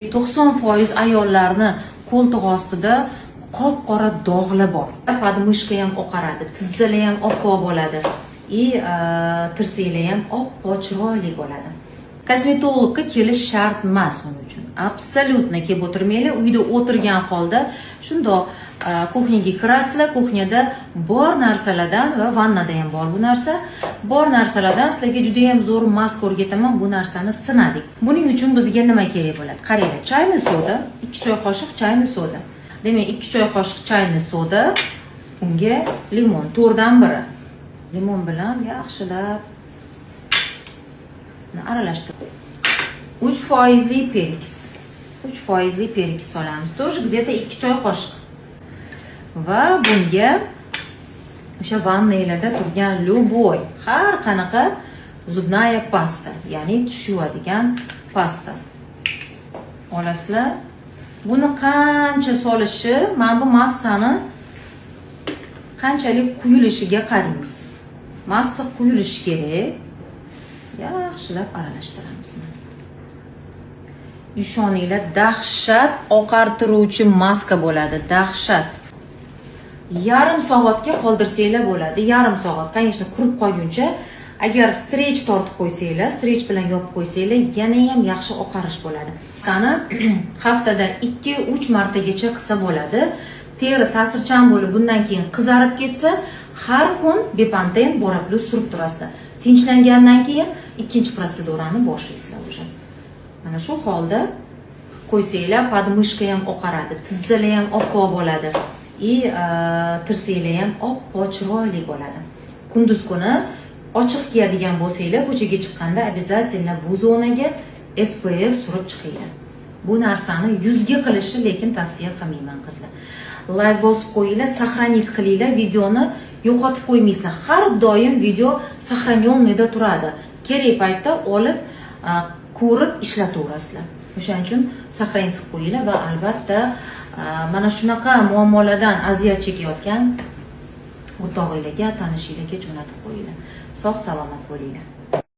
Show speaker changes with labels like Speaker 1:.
Speaker 1: 90% ayollarni qo'ltiq ostida qop-qora dog'lar bor. Podmышка ham oqaradi, tizzalar ham oppoq bo'ladi. Tirsaklar ham oppoq chiroyli bo'ladi. Kosmetologga kelish shart emas uning uchun. Absolutno kelib o'tirmanglar, uyda o'tirgan holda shundoq kuxnyaga kirasizlar, kuxnyada bor narsalardan va vannada ham bor bu narsa. Bor narsalardan sizlarga juda ham zo'r maska o'rgataman, bu narsani sinadik. Buning uchun bizga nima kerak bo'ladi? Qaranglar, chayni soda, 2 choy qoshiq chayni soda. Demak, 2 choy qoshiq chayni soda, unga limon 4dan 1. Limon bilan yaxshilab aralashtirib. 3% perks. 3% perks solamiz. Тоже где-то 2 choy qoshiq. Va bunga o'sha vannaylarda turgan любой har qanaqa zubnaya pasta, ya'ni tush yuvadigan pasta olasizlar. Buni qancha solishi, mana bu massani qanchalik quyilishiga qaraymiz. Massa quyilishi kerak. Yaxshilab aralashtiramiz. Ishoninglar, dahshat oqartiruvchi maska bo'ladi, dahshat. Yarim soatga qoldirsanglar bo'ladi. Yarim soat, конечно, qurib qolguncha. Agar strech tortib qo'ysanglar, strech bilan yopib qo'ysanglar, yana ham yaxshi oqarish bo'ladi. Qani haftada 2-3 martagacha qilsa bo'ladi. Teri ta'sirchan bo'lib, bundan keyin qizarib ketsa, har kun bepanthen borablu surib turasizlar. Tinchlangandan keyin ikkinchi protsedurani boshlaysizlar o'sha. Mana shu holda qo'ysanglar, podmышка ham oqaradi, tizzalar ham oppoq bo'ladi. Tirsaklar ham oppoq chiroyli bo'ladi. Kunduz kuni ochiq kiyadigan bo'lsanglar, ko'chaga chiqqanda обязательно bu zonaga SPF surib chiqinglar. Bu narsani yuzga qilishni lekin tavsiya qilmayman qizlar. Like bosib qo'yinglar, сохранить qilinglar, videoni yo'qotib qo'ymaysizlar. Har doim video сохранённыйda turadi. Kerak paytda olib, ko'rib ishlataverasizlar. O'shaning uchun сохранить qilib qo'yinglar va albatta mana shunaqa muammolardan aziyat chekayotgan o'rtog'inglarga, tanishinglarga jo'natib qo'yinglar. Sog' salomat bo'linglar.